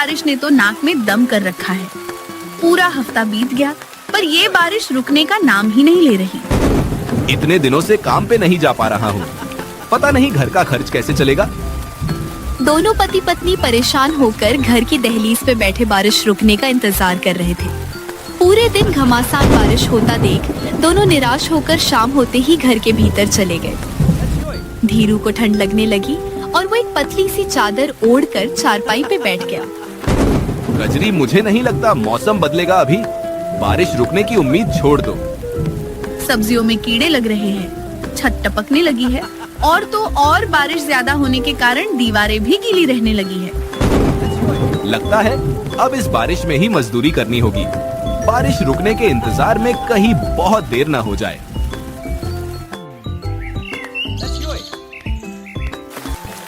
बारिश ने तो नाक में दम कर रखा है। पूरा हफ्ता बीत गया पर ये बारिश रुकने का नाम ही नहीं ले रही। इतने दिनों से काम पे नहीं जा पा रहा हूँ, पता नहीं घर का खर्च कैसे चलेगा। दोनों पति पत्नी परेशान होकर घर की दहलीज पे बैठे बारिश रुकने का इंतजार कर रहे थे। पूरे दिन घमासान बारिश होता देख दोनों निराश होकर शाम होते ही घर के भीतर चले गए। धीरू को ठंड लगने लगी और वो एक पतली सी चादर ओढ़कर चारपाई पे बैठ गया। कजरी, मुझे नहीं लगता मौसम बदलेगा अभी। बारिश रुकने की उम्मीद छोड़ दो। सब्जियों में कीड़े लग रहे हैं, छत टपकने लगी है और तो और बारिश ज्यादा होने के कारण दीवारें भी गीली रहने लगी है। लगता है अब इस बारिश में ही मजदूरी करनी होगी। बारिश रुकने के इंतजार में कहीं बहुत देर न हो जाए।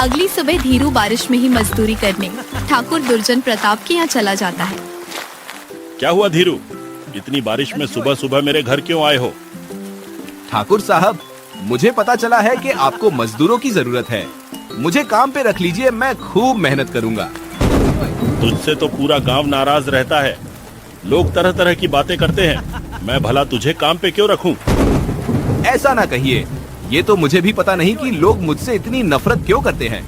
अगली सुबह धीरू बारिश में ही मजदूरी करने ठाकुर दुर्जन प्रताप के यहाँ चला जाता है। क्या हुआ धीरू, इतनी बारिश में सुबह सुबह मेरे घर क्यों आए हो? ठाकुर साहब, मुझे पता चला है कि आपको मजदूरों की जरूरत है। मुझे काम पे रख लीजिए, मैं खूब मेहनत करूंगा। तुझसे तो पूरा गांव नाराज रहता है। लोग तरह तरह की बातें करते हैं। मैं भला तुझे काम पे क्यों रखूं? ऐसा ना कहिए, ये तो मुझे भी पता नहीं कि लोग मुझसे इतनी नफरत क्यों करते हैं।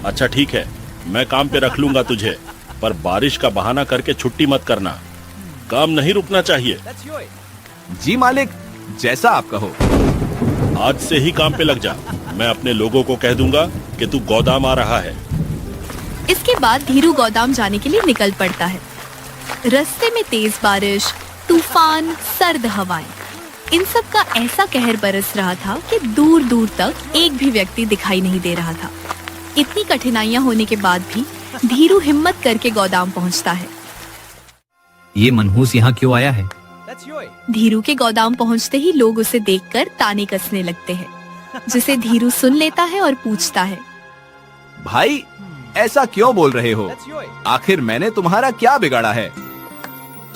अच्छा ठीक है, मैं काम पे रख लूंगा तुझे, पर बारिश का बहाना करके छुट्टी मत करना। काम नहीं रुकना चाहिए। जी मालिक, जैसा आप कहो। आज से ही काम पे लग जा। मैं अपने लोगों को कह दूंगा कि तू गोदाम आ रहा है। इसके बाद धीरू गोदाम जाने के लिए निकल पड़ता है। रास्ते में तेज बारिश, तूफान, सर्द हवाएं, इन सब का ऐसा कहर बरस रहा था कि दूर दूर तक एक भी व्यक्ति दिखाई नहीं दे रहा था। इतनी कठिनाइयां होने के बाद भी धीरू हिम्मत करके गोदाम पहुंचता है। ये मनहूस यहाँ क्यों आया है? धीरू के गोदाम पहुंचते ही लोग उसे देखकर ताने कसने लगते हैं, जिसे धीरू सुन लेता है और पूछता है, भाई ऐसा क्यों बोल रहे हो? आखिर मैंने तुम्हारा क्या बिगाड़ा है?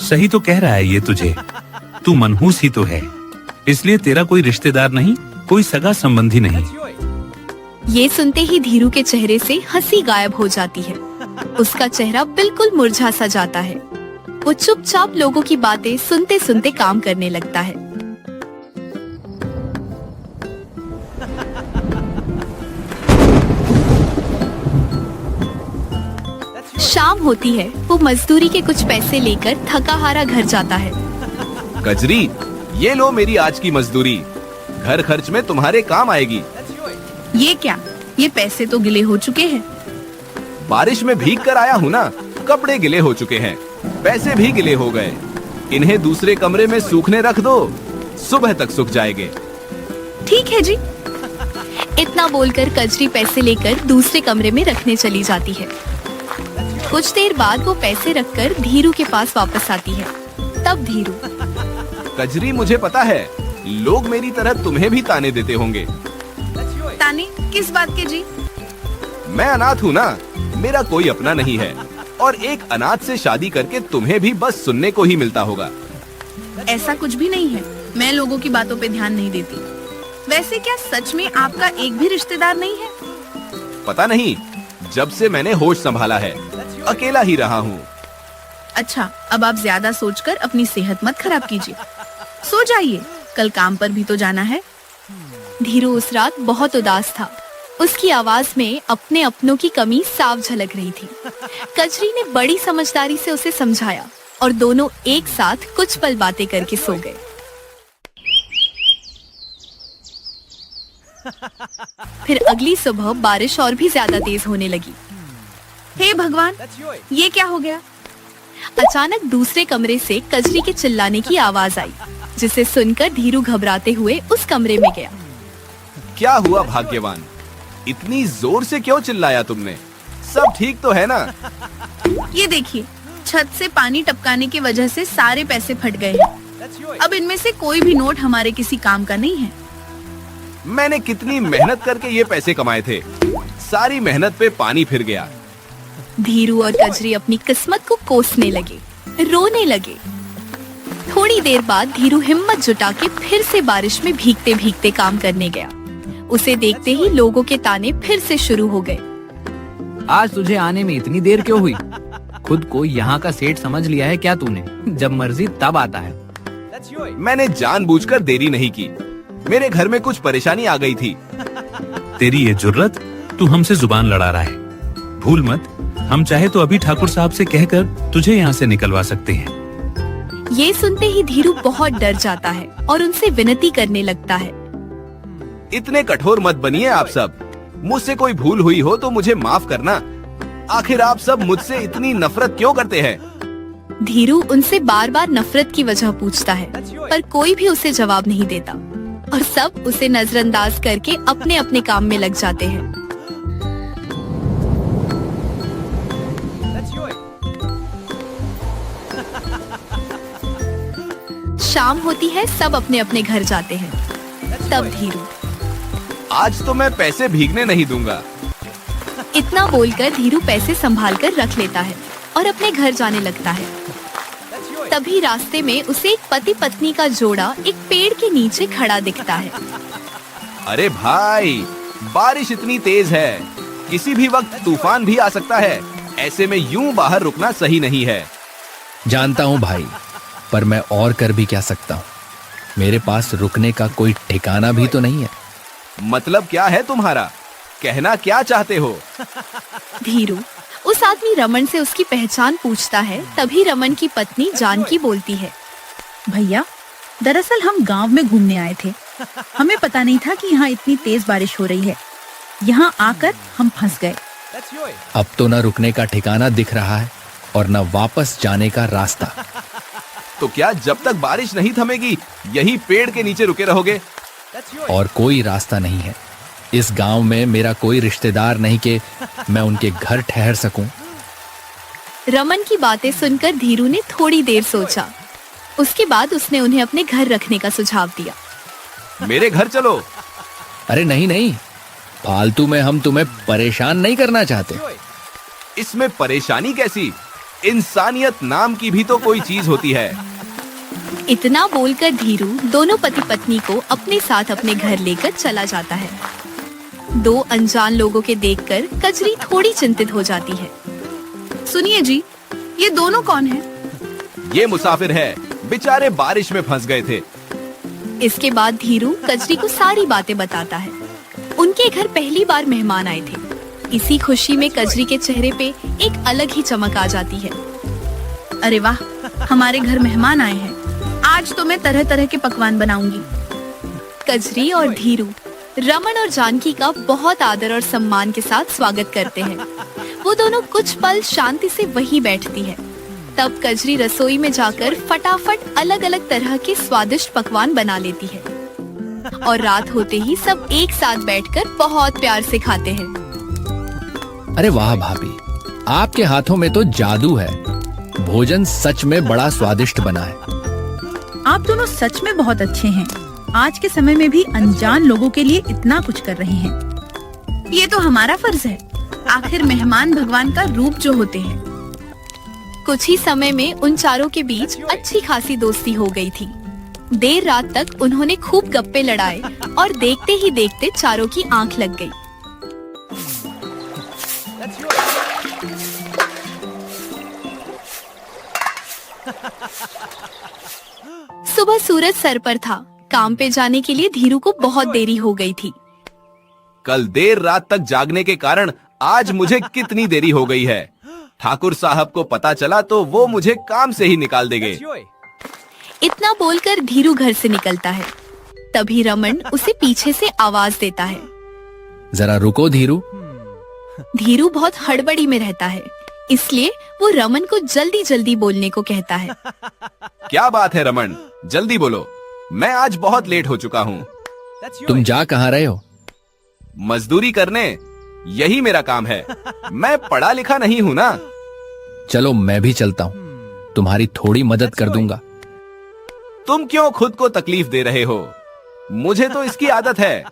सही तो कह रहा है ये तुझे। तू मनहूस ही तो है, इसलिए तेरा कोई रिश्तेदार नहीं, कोई सगा संबंधी नहीं। ये सुनते ही धीरू के चेहरे से हंसी गायब हो जाती है। उसका चेहरा बिल्कुल मुरझा सा जाता है। वो चुपचाप लोगों की बातें सुनते सुनते काम करने लगता है। शाम होती है। वो मजदूरी के कुछ पैसे लेकर थका हारा घर जाता है। कजरी, ये लो मेरी आज की मजदूरी। घर खर्च में तुम्हारे काम आएगी। ये क्या? ये पैसे तो गिले हो चुके हैं। बारिश में भीग कर आया हूँ ना, कपड़े गिले हो चुके हैं, पैसे भी गिले हो गए। इन्हें दूसरे कमरे में सूखने रख दो, सुबह तक सूख जाएंगे। ठीक है जी। इतना बोलकर कजरी पैसे लेकर दूसरे कमरे में रखने चली जाती है। कुछ देर बाद वो पैसे रखकर धीरू के पास वापस आती है। तब धीरू, कजरी, मुझे पता है लोग मेरी तरह तुम्हें भी ताने देते होंगे। ताने किस बात के जी? मैं अनाथ हूँ ना, मेरा कोई अपना नहीं है और एक अनाथ से शादी करके तुम्हें भी बस सुनने को ही मिलता होगा। ऐसा कुछ भी नहीं है, मैं लोगों की बातों पे ध्यान नहीं देती। वैसे क्या सच में आपका एक भी रिश्तेदार नहीं है? पता नहीं, जब से मैंने होश संभाला है अकेला ही रहा हूँ। अच्छा, अब आप ज्यादा सोचकर अपनी सेहत मत खराब कीजिए। सो जाइए, कल काम पर भी तो जाना है। धीरू उस रात बहुत उदास था। उसकी आवाज में अपने अपनों की कमी साफ झलक रही थी। कजरी ने बड़ी समझदारी से उसे समझाया और दोनों एक साथ कुछ पल बातें करके सो गए। फिर अगली सुबह बारिश और भी ज्यादा तेज होने लगी। हे भगवान, ये क्या हो गया? अचानक दूसरे कमरे से कजरी के चिल्लाने की आवाज आई, जिसे सुनकर धीरू घबराते हुए उस कमरे में गया। क्या हुआ भाग्यवान, इतनी जोर से क्यों चिल्लाया तुमने? सब ठीक तो है ना? ये देखिए, छत से पानी टपकाने की वजह से सारे पैसे फट गए हैं। अब इनमें से कोई भी नोट हमारे किसी काम का नहीं है। मैंने कितनी मेहनत करके ये पैसे कमाए थे, सारी मेहनत पे पानी फिर गया। धीरू और कजरी अपनी किस्मत को कोसने लगे, रोने लगे। थोड़ी देर बाद धीरू हिम्मत जुटा के फिर से बारिश में भीगते भीगते काम करने गया। उसे देखते ही लोगों के ताने फिर से शुरू हो गए। आज तुझे आने में इतनी देर क्यों हुई? खुद को यहाँ का सेठ समझ लिया है क्या तूने? जब मर्जी तब आता है। मैंने जानबूझकर देरी नहीं की। मेरे घर में कुछ परेशानी आ गई थी। तेरी ये जुर्रत, तू हमसे जुबान लड़ा रहा है। भूल मत, हम चाहे तो अभी ठाकुर साहब से कहकर तुझे यहाँ से निकलवा सकते हैं। ये सुनते ही धीरू बहुत डर जाता है और उनसे विनती करने लगता है। इतने कठोर मत बनिए आप सब। मुझसे कोई भूल हुई हो तो मुझे माफ करना। आखिर आप सब मुझसे इतनी नफरत क्यों करते हैं? धीरू उनसे बार बार नफरत की वजह पूछता है, पर कोई भी उसे जवाब नहीं देता और सब उसे नजरअंदाज करके अपने अपने काम में लग जाते हैं। शाम होती है, सब अपने अपने घर जाते हैं। तब धीरू, आज तो मैं पैसे भीगने नहीं दूंगा। इतना बोलकर धीरू पैसे संभाल कर रख लेता है और अपने घर जाने लगता है। तभी रास्ते में उसे एक पति पत्नी का जोड़ा एक पेड़ के नीचे खड़ा दिखता है। अरे भाई, बारिश इतनी तेज है, किसी भी वक्त तूफान भी आ सकता है। ऐसे में यूं बाहर रुकना सही नहीं है। जानता हूँ भाई, पर मैं और कर भी क्या सकता हूँ। मेरे पास रुकने का कोई ठिकाना भी तो नहीं है। मतलब क्या है तुम्हारा? कहना क्या चाहते हो? धीरू उस आदमी रमन से उसकी पहचान पूछता है। तभी रमन की पत्नी जानकी बोलती है, भैया, दरअसल हम गांव में घूमने आए थे। हमें पता नहीं था कि यहाँ इतनी तेज बारिश हो रही है। यहाँ आकर हम फंस गए। अब तो न रुकने का ठिकाना दिख रहा है और न वापस जाने का रास्ता। तो क्या जब तक बारिश नहीं थमेगी यही पेड़ के नीचे रुके रहोगे? और कोई रास्ता नहीं है। इस गांव में मेरा कोई रिश्तेदार नहीं कि मैं उनके घर ठहर सकूं। रमन की बातें सुनकर धीरू ने थोड़ी देर सोचा। उसके बाद उसने उन्हें अपने घर रखने का सुझाव दिया। मेरे घर चलो। अरे नहीं नहीं, फालतू में हम तुम्हें परेशान नहीं करना चाहते। इसमें परेशानी कैसी? इंसानियत नाम की भी तो कोई चीज होती है। इतना बोलकर धीरू दोनों पति पत्नी को अपने साथ अपने घर लेकर चला जाता है। दो अनजान लोगों के देखकर कजरी थोड़ी चिंतित हो जाती है। सुनिए जी, ये दोनों कौन हैं? ये मुसाफिर है, बेचारे बारिश में फंस गए थे। इसके बाद धीरू कजरी को सारी बातें बताता है। उनके घर पहली बार मेहमान आए थे। इसी खुशी में कजरी के चेहरे पे एक अलग ही चमक आ जाती है। अरे वाह, हमारे घर मेहमान आए हैं। आज तो मैं तरह तरह के पकवान बनाऊंगी। कजरी और धीरू रमन और जानकी का बहुत आदर और सम्मान के साथ स्वागत करते हैं। वो दोनों कुछ पल शांति से वहीं बैठती है। तब कजरी रसोई में जाकर फटाफट अलग अलग तरह के स्वादिष्ट पकवान बना लेती है और रात होते ही सब एक साथ बैठकर बहुत प्यार से खाते हैं। अरे वाह भाभी, आपके हाथों में तो जादू है। भोजन सच में बड़ा स्वादिष्ट बना है। आप दोनों सच में बहुत अच्छे हैं। आज के समय में भी अनजान लोगों के लिए इतना कुछ कर रहे हैं। ये तो हमारा फर्ज है। आखिर मेहमान भगवान का रूप जो होते हैं। कुछ ही समय में उन चारों के बीच अच्छी खासी दोस्ती हो गई थी। देर रात तक उन्होंने खूब गप्पे लड़ाए और देखते ही देखते चारों की आंख लग गई। सुबह सूरज सर पर था। काम पे जाने के लिए धीरू को बहुत देरी हो गई थी। कल देर रात तक जागने के कारण आज मुझे कितनी देरी हो गई है। ठाकुर साहब को पता चला तो वो मुझे काम से ही निकाल देंगे। इतना बोलकर धीरू घर से निकलता है। तभी रमन उसे पीछे से आवाज देता है, जरा रुको धीरू। धीरू बहुत हड़बड़ी में रहता है, इसलिए वो रमन को जल्दी जल्दी बोलने को कहता है। क्या बात है रमन, जल्दी बोलो। मैं आज बहुत लेट हो चुका हूँ। तुम जा कहाँ रहे हो? मजदूरी करने, यही मेरा काम है। मैं पढ़ा लिखा नहीं हूँ ना। चलो मैं भी चलता हूँ, तुम्हारी थोड़ी मदद कर दूंगा। तुम क्यों खुद को तकलीफ दे रहे हो? मुझे तो इसकी आदत है।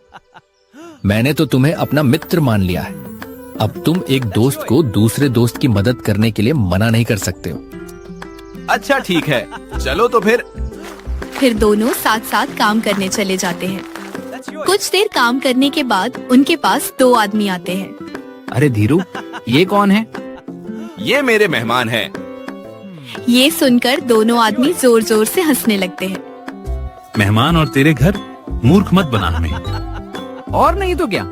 मैंने तो तुम्हें अपना मित्र मान लिया है। अब तुम एक दोस्त को दूसरे दोस्त की मदद करने के लिए मना नहीं कर सकते हो। अच्छा ठीक है, चलो तो फिर दोनों साथ साथ काम करने चले जाते हैं। कुछ देर काम करने के बाद उनके पास दो आदमी आते हैं। अरे धीरू, ये कौन है? ये मेरे मेहमान हैं। ये सुनकर दोनों आदमी जोर जोर से हंसने लगते हैं। मेहमान और तेरे घर, मूर्ख मत बना हमें। और नहीं तो क्या,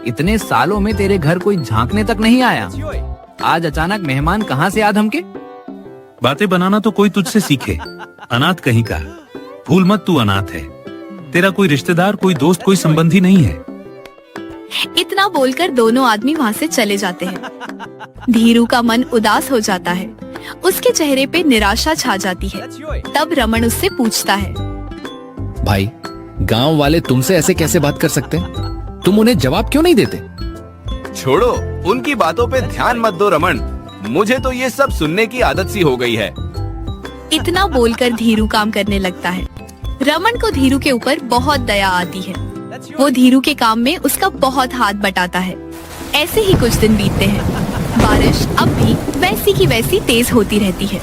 इतने सालों में तेरे घर कोई झांकने तक नहीं आया। आज अचानक मेहमान कहाँ से आ धमके? बातें बनाना तो कोई तुझसे सीखे, अनाथ कहीं का। भूल मत तू अनाथ है। तेरा कोई रिश्तेदार, कोई दोस्त, कोई संबंधी नहीं है। इतना बोलकर दोनों आदमी वहाँ से चले जाते हैं। धीरू का मन उदास हो जाता है। उसके चेहरे पे निराशा छा जाती है। तब रमन उससे पूछता है, भाई, गांव वाले तुमसे ऐसे कैसे बात कर सकते हैं? तुम उन्हें जवाब क्यों नहीं देते? छोड़ो, उनकी बातों पे ध्यान मत दो रमन। मुझे तो ये सब सुनने की आदत सी हो गई है। इतना बोलकर धीरू काम करने लगता है। रमन को धीरू के ऊपर बहुत दया आती है। वो धीरू के काम में उसका बहुत हाथ बटाता है। ऐसे ही कुछ दिन बीतते हैं। बारिश अब भी वैसी की वैसी तेज होती रहती है।